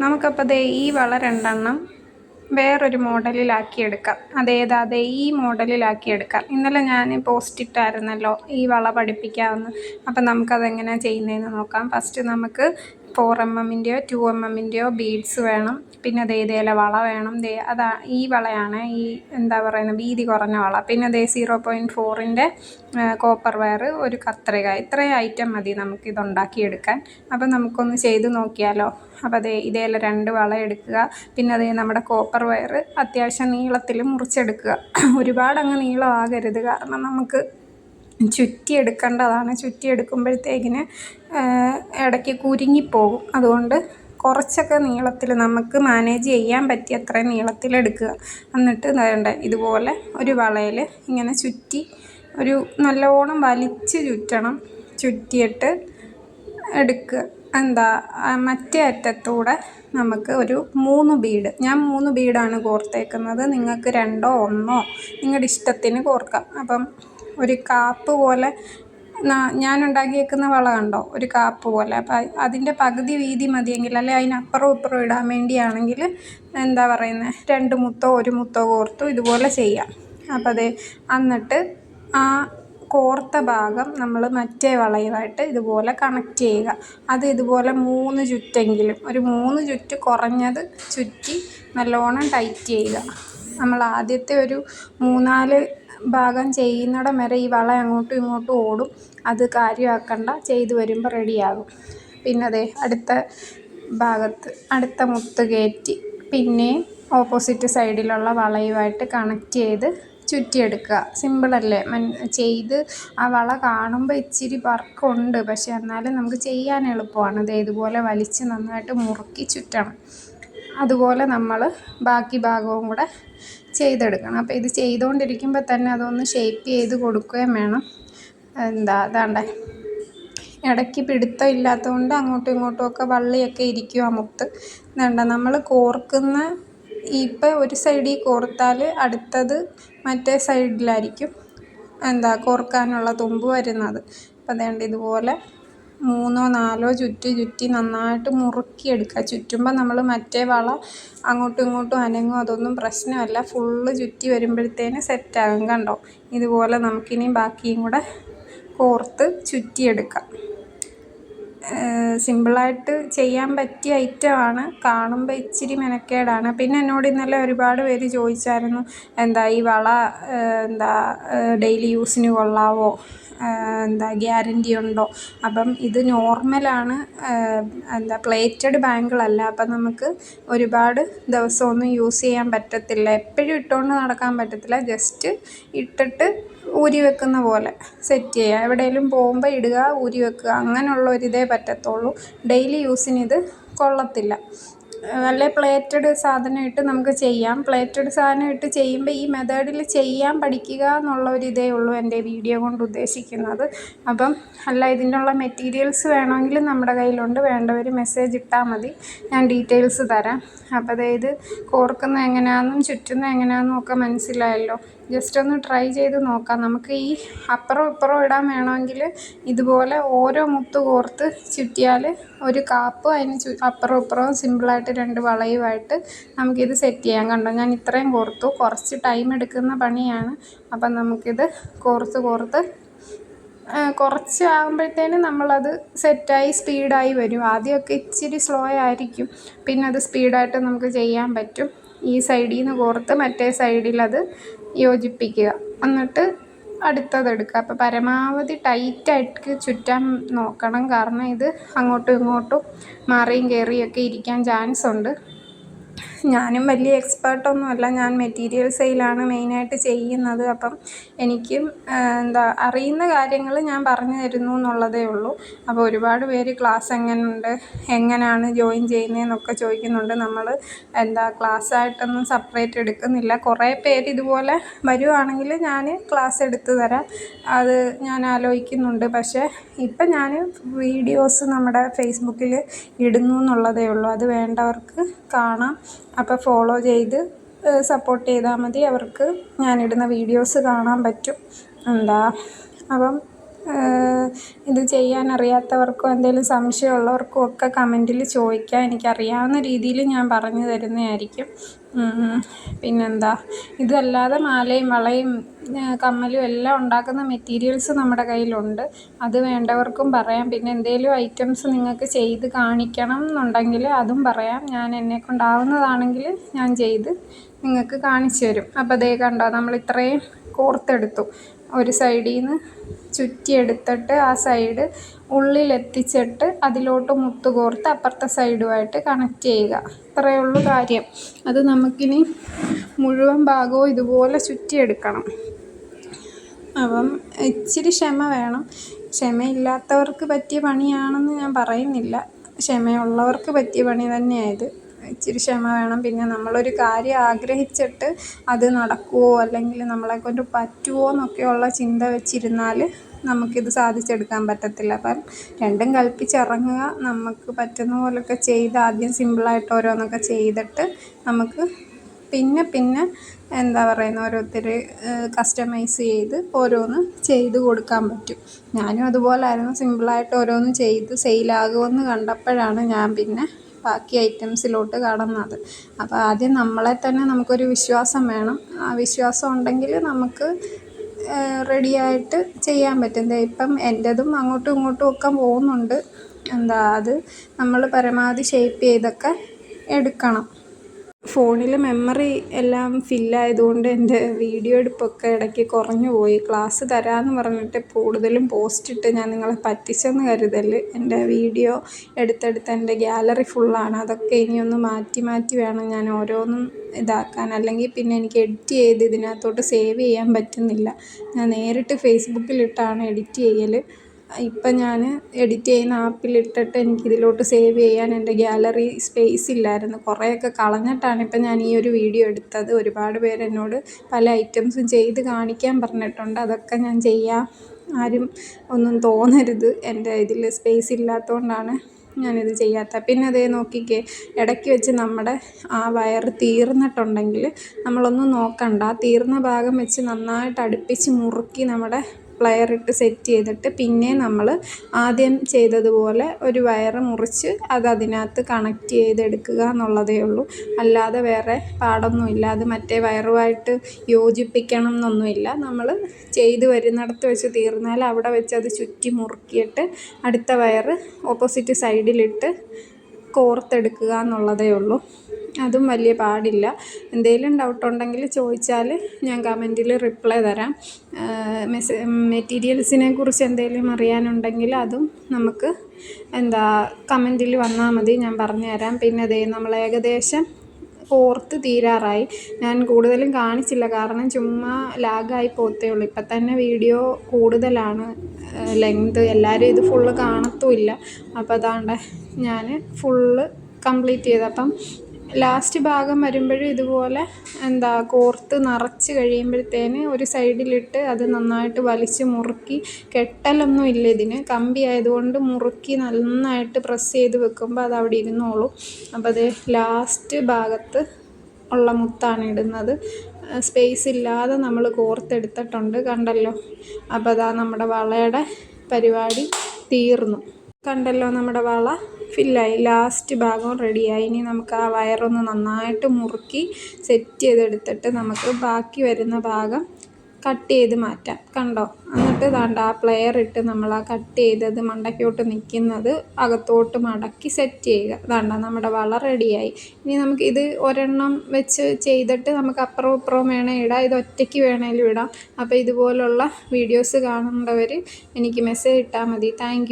നമുക്കപ്പോൾ ദേ ഈ വള രണ്ടെണ്ണം വേറൊരു മോഡലിലാക്കിയെടുക്കാം. അതേ ഈ മോഡലിലാക്കിയെടുക്കാം. ഇന്നലെ ഞാൻ പോസ്റ്റ് ഇട്ടായിരുന്നല്ലോ ഈ വള പഠിപ്പിക്കാമെന്ന്. അപ്പം നമുക്കതെങ്ങനെയാണ് ചെയ്യുന്നതെന്ന് നോക്കാം. ഫസ്റ്റ് നമുക്ക് 4mm-ൻ്റെയോ 2mm-ൻ്റെയോ ബീഡ്സ് വേണം. പിന്നെ ഇതേല വള വേണം. ഈ വളയാണ് ഈ വീതി കുറഞ്ഞ വള. പിന്നെ 0.4-ൻ്റെ കോപ്പർ വയർ, ഒരു കത്രിക. ഇത്രയും ഐറ്റം മതി നമുക്കിതുണ്ടാക്കിയെടുക്കാൻ. അപ്പം നമുക്കൊന്ന് ചെയ്ത് നോക്കിയാലോ. അപ്പോൾ ഇതേല 2 വള എടുക്കുക. പിന്നെ നമ്മുടെ കോപ്പർ വയർ അത്യാവശ്യം നീളത്തിൽ മുറിച്ചെടുക്കുക. ഒരുപാടങ്ങ് നീളമാകരുത്, കാരണം നമുക്ക് ചുറ്റിയെടുക്കേണ്ടതാണ്. ചുറ്റിയെടുക്കുമ്പോഴത്തേക്കിന് ഇടയ്ക്ക് കുരുങ്ങിപ്പോകും. അതുകൊണ്ട് കുറച്ചൊക്കെ നീളത്തിൽ നമുക്ക് മാനേജ് ചെയ്യാൻ പറ്റിയ അത്രയും നീളത്തിലെടുക്കുക. എന്നിട്ട് ഇതുപോലെ ഒരു വളയിൽ ഇങ്ങനെ ചുറ്റി ഒരു നല്ലോണം വലിച്ച് ചുറ്റണം. ചുറ്റിയിട്ട് എടുക്കുക. മറ്റേ അറ്റത്തൂടെ നമുക്ക് ഒരു 3 ബീഡ്, ഞാൻ 3 ബീഡാണ് കോർത്തേക്കുന്നത്. നിങ്ങൾക്ക് 2 1 നിങ്ങളുടെ ഇഷ്ടത്തിന് കോർക്കാം. അപ്പം ഒരു കാപ്പ് പോലെ ഞാൻ ഉണ്ടാക്കിയേക്കുന്ന വള കണ്ടോ, ഒരു കാപ്പ് പോലെ. അപ്പം അതിൻ്റെ പകുതി വീതി മതിയെങ്കിൽ, അല്ലെ അതിനപ്പുറം ഇപ്പുറം ഇടാൻ വേണ്ടിയാണെങ്കിൽ 2 മുത്തോ 1 മുത്തോ കോർത്തു ഇതുപോലെ ചെയ്യാം. അപ്പം എന്നിട്ട് ആ കോർത്ത ഭാഗം നമ്മൾ മറ്റേ വളയുമായിട്ട് ഇതുപോലെ കണക്ട് ചെയ്യുക. അത് ഇതുപോലെ 3 ചുറ്റെങ്കിലും, ഒരു 3 ചുറ്റ് കുറഞ്ഞത് ചുറ്റി നല്ലോണം ടൈറ്റ് ചെയ്യുക. നമ്മൾ ആദ്യത്തെ ഒരു 3-4 ഭാഗം ചെയ്യുന്നിടം വരെ ഈ വള അങ്ങോട്ടും ഇങ്ങോട്ടും ഓടും. അത് കാര്യമാക്കണ്ട, ചെയ്ത് വരുമ്പോൾ റെഡിയാകും. പിന്നെ അടുത്ത ഭാഗത്ത് അടുത്ത മുത്ത് കയറ്റി പിന്നെ ഓപ്പോസിറ്റ് സൈഡിലുള്ള വളയുമായിട്ട് കണക്ട് ചെയ്ത് ചുറ്റിയെടുക്കുക. സിമ്പിളല്ലേ? ചെയ്ത് ആ വള കാണുമ്പോൾ ഇച്ചിരി വർക്കുണ്ട്, പക്ഷെ എന്നാലും നമുക്ക് ചെയ്യാൻ എളുപ്പമാണ്. ഇതുപോലെ വലിച്ച് നന്നായിട്ട് മുറുക്കി ചുറ്റണം. അതുപോലെ നമ്മൾ ബാക്കി ഭാഗവും കൂടെ ചെയ്തെടുക്കണം. അപ്പോൾ ഇത് ചെയ്തുകൊണ്ടിരിക്കുമ്പോൾ തന്നെ അതൊന്ന് ഷേപ്പ് ചെയ്ത് കൊടുക്കുകയും വേണം. അതാണ്ടേ ഇടയ്ക്ക് പിടുത്തം ഇല്ലാത്തതുകൊണ്ട് അങ്ങോട്ടും ഇങ്ങോട്ടും ഒക്കെ വള്ളിയൊക്കെ ഇരിക്കും ആ മുത്ത്. നമ്മൾ കോർക്കുന്ന ഇപ്പം ഒരു സൈഡിൽ കോർത്താൽ അടുത്തത് മറ്റേ സൈഡിലായിരിക്കും കോർക്കാനുള്ള തുമ്പ് വരുന്നത്. അപ്പം ഇതുപോലെ 3-4 ചുറ്റി നന്നായിട്ട് മുറുക്കിയെടുക്കുക. ചുറ്റുമ്പോൾ നമ്മൾ മറ്റേ വള അങ്ങോട്ടും ഇങ്ങോട്ടും അനങ്ങും, അതൊന്നും പ്രശ്നമല്ല. ഫുള്ള് ചുറ്റി വരുമ്പോഴത്തേന് സെറ്റാകും. കണ്ടോ? ഇതുപോലെ നമുക്കിനി ബാക്കിയും കൂടെ കോർത്ത് ചുറ്റിയെടുക്കാം. സിമ്പിളായിട്ട് ചെയ്യാൻ പറ്റിയ ഐറ്റമാണ്. കാണുമ്പോൾ ഇച്ചിരി മെനക്കേടാണ്. പിന്നെ എന്നോട് ഇന്നലെ ഒരുപാട് പേര് ചോദിച്ചായിരുന്നു, ഈ വള ഡെയിലി യൂസിന് കൊള്ളാവോ, ഗ്യാരൻറ്റി ഉണ്ടോ? അപ്പം ഇത് നോർമലാണ്, പ്ലേറ്റഡ് ബാങ്കിളല്ല. അപ്പം നമുക്ക് ഒരുപാട് ദിവസമൊന്നും യൂസ് ചെയ്യാൻ പറ്റത്തില്ല. എപ്പോഴും ഇട്ടുകൊണ്ട് നടക്കാൻ പറ്റത്തില്ല. ജസ്റ്റ് ഇട്ടിട്ട് ഊരി വെക്കുന്ന പോലെ സെറ്റ് ചെയ്യുക. എവിടെയെങ്കിലും പോകുമ്പോൾ ഇടുക, ഊരി വെക്കുക, അങ്ങനെയുള്ള ഒരിതേ പറ്റത്തുള്ളൂ. ഡെയിലി യൂസിന് ഇത് കൊള്ളത്തില്ല. നല്ല പ്ലേറ്റഡ് സാധനം ഇട്ട് നമുക്ക് ചെയ്യാം. പ്ലേറ്റഡ് സാധനം ഇട്ട് ചെയ്യുമ്പോൾ ഈ മെത്തേഡിൽ ചെയ്യാൻ പഠിക്കുക എന്നുള്ള ഒരിതേ ഉള്ളൂ എൻ്റെ വീഡിയോ കൊണ്ട് ഉദ്ദേശിക്കുന്നത്. അപ്പം ഇതിൻ്റെ ഉള്ള മെറ്റീരിയൽസ് വേണമെങ്കിൽ നമ്മുടെ കയ്യിലുണ്ട്. വേണ്ടവർ മെസ്സേജ് ഇട്ടാൽ മതി, ഞാൻ ഡീറ്റെയിൽസ് തരാം. അപ്പോൾ ഇത് കോർക്കുന്നത് എങ്ങനെയാണെന്നും ചുറ്റുന്നത് എങ്ങനെയാണെന്നും ഒക്കെ മനസ്സിലായല്ലോ. ജസ്റ്റ് ഒന്ന് ട്രൈ ചെയ്ത് നോക്കാം. നമുക്ക് ഈ അപ്പുറം ഇപ്പുറം ഇടാൻ വേണമെങ്കിൽ ഇതുപോലെ ഓരോ മുത്ത് കോർത്ത് ചുറ്റിയാൽ ഒരു കാപ്പ് അതിന് അപ്പുറം ഇപ്പുറവും സിമ്പിളായിട്ട് 2 വളയുമായിട്ട് നമുക്കിത് സെറ്റ് ചെയ്യാം. കണ്ടോ, ഞാൻ ഇത്രയും കോർത്തു. കുറച്ച് ടൈം എടുക്കുന്ന പണിയാണ്. അപ്പം നമുക്കിത് കോർത്ത് കുറച്ച് ആകുമ്പോഴത്തേനും നമ്മളത് സെറ്റായി സ്പീഡായി വരും. ആദ്യമൊക്കെ ഇച്ചിരി സ്ലോ ആയിരിക്കും, പിന്നെ അത് സ്പീഡായിട്ട് നമുക്ക് ചെയ്യാൻ പറ്റും. ഈ സൈഡിൽ നിന്ന് കോർത്ത് മറ്റേ സൈഡിലത് യോജിപ്പിക്കുക. എന്നിട്ട് അടുത്തതെടുക്കുക. അപ്പോൾ പരമാവധി ടൈറ്റായിട്ട് ചുറ്റാൻ നോക്കണം, കാരണം ഇത് അങ്ങോട്ടും ഇങ്ങോട്ടും മാറിയും കയറിയൊക്കെ ഇരിക്കാൻ ചാൻസ് ഉണ്ട്. ഞാനും വലിയ എക്സ്പേർട്ടൊന്നുമല്ല, ഞാൻ മെറ്റീരിയൽ സെയിലാണ് മെയിനായിട്ട് ചെയ്യുന്നത്. അപ്പം എനിക്കും അറിയുന്ന കാര്യങ്ങൾ ഞാൻ പറഞ്ഞു തരുന്നു എന്നുള്ളതേ ഉള്ളൂ. അപ്പോൾ ഒരുപാട് പേര് ക്ലാസ് എങ്ങനെയാണ് ജോയിൻ ചെയ്യുന്നതെന്നൊക്കെ ചോദിക്കുന്നുണ്ട്. നമ്മൾ ക്ലാസ്സായിട്ടൊന്നും സെപ്പറേറ്റ് എടുക്കുന്നില്ല. കുറേ പേര് ഇതുപോലെ വരുവാണെങ്കിൽ ഞാൻ ക്ലാസ് എടുത്ത് തരാം, അത് ഞാൻ ആലോചിക്കുന്നുണ്ട്. പക്ഷേ ഇപ്പം ഞാൻ വീഡിയോസ് നമ്മുടെ ഫേസ്ബുക്കിൽ ഇടുന്നു എന്നുള്ളതേ ഉള്ളൂ. അത് വേണ്ടവർക്ക് കാണാം. അപ്പോൾ ഫോളോ ചെയ്ത് സപ്പോർട്ട് ചെയ്താൽ മതി. അവർക്ക് ഞാനിടുന്ന വീഡിയോസ് കാണാൻ പറ്റും. അപ്പം ഇത് ചെയ്യാൻ അറിയാത്തവർക്കോ എന്തെങ്കിലും സംശയമുള്ളവർക്കും ഒക്കെ കമൻറ്റിൽ ചോദിക്കാം. എനിക്കറിയാവുന്ന രീതിയിൽ ഞാൻ പറഞ്ഞു തരുന്നതായിരിക്കും. പിന്നെന്താ, ഇതല്ലാതെ മാലയും വളയും കമ്മലും എല്ലാം ഉണ്ടാക്കുന്ന മെറ്റീരിയൽസ് നമ്മുടെ കയ്യിലുണ്ട്. അത് വേണ്ടവർക്കും പറയാം. പിന്നെ എന്തെങ്കിലും ഐറ്റംസ് നിങ്ങൾക്ക് ചെയ്ത് കാണിക്കണം എന്നുണ്ടെങ്കിൽ അതും പറയാം. ഞാൻ എന്നെക്കൊണ്ടാവുന്നതാണെങ്കിൽ ഞാൻ ചെയ്ത് നിങ്ങൾക്ക് കാണിച്ചു തരും. അപ്പോൾ ദേ കണ്ടോ, നമ്മൾ ഇത്രയും കോർത്തെടുത്തു. ഒരു സൈഡിൽ നിന്ന് ചുറ്റിയെടുത്തിട്ട് ആ സൈഡ് ഉള്ളിലെത്തിച്ചിട്ട് അതിലോട്ട് മുത്ത് കോർത്ത് അപ്പുറത്തെ സൈഡുമായിട്ട് കണക്റ്റ് ചെയ്യുക. ഇത്രയേ ഉള്ളൂ കാര്യം. അത് നമുക്കിനി മുഴുവൻ ഭാഗവും ഇതുപോലെ ചുറ്റിയെടുക്കണം. അപ്പം ഇച്ചിരി ക്ഷമ വേണം. ക്ഷമയില്ലാത്തവർക്ക് പറ്റിയ പണിയാണെന്ന് ഞാൻ പറയുന്നില്ല, ക്ഷമയുള്ളവർക്ക് പറ്റിയ പണി തന്നെയായത്. ഇച്ചിരി ക്ഷമ വേണം. പിന്നെ നമ്മളൊരു കാര്യം ആഗ്രഹിച്ചിട്ട് അത് നടക്കുമോ അല്ലെങ്കിൽ നമ്മളെക്കൊണ്ട് പറ്റുമോ എന്നൊക്കെയുള്ള ചിന്ത വെച്ചിരുന്നാൽ നമുക്കിത് സാധിച്ചെടുക്കാൻ പറ്റത്തില്ല. അപ്പം രണ്ടും കൽപ്പിച്ചിറങ്ങുക. നമുക്ക് പറ്റുന്ന പോലെയൊക്കെ ചെയ്ത് ആദ്യം സിമ്പിളായിട്ട് ഓരോന്നൊക്കെ ചെയ്തിട്ട് നമുക്ക് പിന്നെ എന്താ പറയുന്നത്, ഓരോരുത്തർ കസ്റ്റമൈസ് ചെയ്ത് ഓരോന്ന് ചെയ്ത് കൊടുക്കാൻ പറ്റും. ഞാനും അതുപോലായിരുന്നു. സിമ്പിളായിട്ട് ഓരോന്ന് ചെയ്ത് സെയിലാകുമെന്ന് കണ്ടപ്പോഴാണ് ഞാൻ പിന്നെ ബാക്കി ഐറ്റംസിലോട്ട് കടന്നത്. അപ്പോൾ ആദ്യം നമ്മളെ തന്നെ നമുക്കൊരു വിശ്വാസം വേണം. ആ വിശ്വാസം ഉണ്ടെങ്കിൽ നമുക്ക് റെഡിയായിട്ട് ചെയ്യാൻ പറ്റും. ഇപ്പം എൻ്റെതും അങ്ങോട്ടും ഇങ്ങോട്ടും ഒക്കെ പോകുന്നുണ്ട്. അത് നമ്മൾ പരമാവധി ഷേപ്പ് ചെയ്തൊക്കെ എടുക്കണം. ഫോണിൽ മെമ്മറി എല്ലാം ഫില്ലായതുകൊണ്ട് എൻ്റെ വീഡിയോ എടുപ്പൊക്കെ ഇടയ്ക്ക് കുറഞ്ഞു പോയി. ക്ലാസ് തരാമെന്ന് പറഞ്ഞിട്ട് കൂടുതലും പോസ്റ്റിട്ട് ഞാൻ നിങ്ങളെ പറ്റിച്ചെന്ന് കരുതല്. എൻ്റെ വീഡിയോ എടുത്തെടുത്ത് എൻ്റെ ഗ്യാലറി ഫുള്ളാണ്. അതൊക്കെ ഇനിയൊന്ന് മാറ്റി വേണം ഞാൻ ഓരോന്നും ഇതാക്കാൻ. അല്ലെങ്കിൽ പിന്നെ എനിക്ക് എഡിറ്റ് ചെയ്ത് ഇതിനകത്തോട്ട് സേവ് ചെയ്യാൻ പറ്റുന്നില്ല. ഞാൻ നേരിട്ട് ഫേസ്ബുക്കിലിട്ടാണ് എഡിറ്റ് ചെയ്യൽ. ഇപ്പം ഞാൻ എഡിറ്റ് ചെയ്യുന്ന ആപ്പിലിട്ടിട്ട് എനിക്കിതിലോട്ട് സേവ് ചെയ്യാൻ എൻ്റെ ഗ്യാലറി സ്പേസ് ഇല്ലായിരുന്നു. കുറേയൊക്കെ കളഞ്ഞിട്ടാണ് ഇപ്പം ഞാൻ ഈ ഒരു വീഡിയോ എടുത്തത്. ഒരുപാട് പേര് എന്നോട് പല ഐറ്റംസും ചെയ്ത് കാണിക്കാൻ പറഞ്ഞിട്ടുണ്ട്. അതൊക്കെ ഞാൻ ചെയ്യാം. ആരും ഒന്നും തോന്നരുത്, എൻ്റെ ഇതിൽ സ്പേസ് ഇല്ലാത്തതുകൊണ്ടാണ് ഞാനിത് ചെയ്യാത്തത്. പിന്നെ അതേ നോക്കിക്കേ, ഇടയ്ക്ക് വെച്ച് നമ്മുടെ ആ വയർ തീർന്നിട്ടുണ്ടെങ്കിൽ നമ്മളൊന്നും നോക്കണ്ട. തീർന്ന ഭാഗം വെച്ച് നന്നായിട്ട് അടുപ്പിച്ച് മുറുക്കി നമ്മുടെ പ്ലെയറിട്ട് സെറ്റ് ചെയ്തിട്ട് പിന്നെ നമ്മൾ ആദ്യം ചെയ്തതുപോലെ ഒരു വയർ മുറിച്ച് അതിനകത്ത് കണക്റ്റ് ചെയ്തെടുക്കുക എന്നുള്ളതേ ഉള്ളൂ. അല്ലാതെ വേറെ പാടൊന്നുമില്ല. അത് മറ്റേ വയറുമായിട്ട് യോജിപ്പിക്കണം എന്നൊന്നുമില്ല. നമ്മൾ ചെയ്ത് വരുന്നിടത്ത് വെച്ച് തീർന്നാൽ അവിടെ വെച്ച് അത് ചുറ്റി മുറുക്കിയിട്ട് അടുത്ത വയർ ഓപ്പോസിറ്റ് സൈഡിലിട്ട് കോർത്തെടുക്കുക എന്നുള്ളതേ ഉള്ളൂ. അതും വലിയ പാടില്ല. എന്തെങ്കിലും ഡൗട്ടുണ്ടെങ്കിൽ ചോദിച്ചാൽ ഞാൻ കമൻറ്റിൽ റിപ്ലൈ തരാം. മെറ്റീരിയൽസിനെ കുറിച്ച് എന്തെങ്കിലും അറിയാനുണ്ടെങ്കിൽ അതും നമുക്ക് കമൻറ്റിൽ വന്നാൽ മതി, ഞാൻ പറഞ്ഞു തരാം. പിന്നെ നമ്മൾ ഏകദേശം കോർത്ത് തീരാറായി. ഞാൻ കൂടുതലും കാണിച്ചില്ല, കാരണം ചുമ്മാ ലാഗായി പോത്തേ ഉള്ളൂ. ഇപ്പം തന്നെ വീഡിയോ കൂടുതലാണ് ലെങ്ത്. എല്ലാവരും ഇത് ഫുള്ള് കാണത്തുമില്ല. അപ്പോൾ അതാണ്ട് ഞാൻ ഫുള്ള് കംപ്ലീറ്റ് ചെയ്തു. അപ്പം ലാസ്റ്റ് ഭാഗം വരുമ്പോഴും ഇതുപോലെ കോർത്ത് നിറച്ച് കഴിയുമ്പോഴത്തേന് ഒരു സൈഡിലിട്ട് അത് നന്നായിട്ട് വലിച്ച് മുറുക്കി, കെട്ടലൊന്നും ഇല്ല ഇതിന്, കമ്പി ആയതുകൊണ്ട് മുറുക്കി നന്നായിട്ട് പ്രസ് ചെയ്ത് വെക്കുമ്പോൾ അത് അവിടെ ഇരുന്നോളും. അപ്പോൾ അത് ലാസ്റ്റ് ഭാഗത്ത് ഉള്ള മുത്താണ് ഇടുന്നത്. സ്പേസ് ഇല്ലാതെ നമ്മൾ കോർത്തെടുത്തിട്ടുണ്ട്, കണ്ടല്ലോ. അപ്പോൾ അതാ നമ്മുടെ വളയുടെ പരിപാടി തീർന്നു. കണ്ടല്ലോ, നമ്മുടെ വള ഫില്ലായി. ലാസ്റ്റ് ഭാഗം റെഡിയായി. ഇനി നമുക്ക് ആ വയറൊന്ന് നന്നായിട്ട് മുറുക്കി സെറ്റ് ചെയ്തെടുത്തിട്ട് നമുക്ക് ബാക്കി വരുന്ന ഭാഗം കട്ട് ചെയ്ത് മാറ്റാം. കണ്ടോ? എന്നിട്ട് ആ പ്ലെയർ ഇട്ട് നമ്മൾ ആ കട്ട് ചെയ്തത് മണ്ടയ്ക്കോട്ട് നിൽക്കുന്നത് അകത്തോട്ട് മടക്കി സെറ്റ് ചെയ്യുക. നമ്മുടെ വള റെഡിയായി. ഇനി നമുക്ക് ഇത് ഒരെണ്ണം വെച്ച് ചെയ്തിട്ട് നമുക്ക് അപ്പുറവും ഇപ്പുറവും വേണേൽ ഇടാം, ഇത് ഒറ്റയ്ക്ക് വേണേലും ഇടാം. അപ്പോൾ ഇതുപോലുള്ള വീഡിയോസ് കാണേണ്ടവർ എനിക്ക് മെസ്സേജ് ഇട്ടാൽ മതി. Thank you.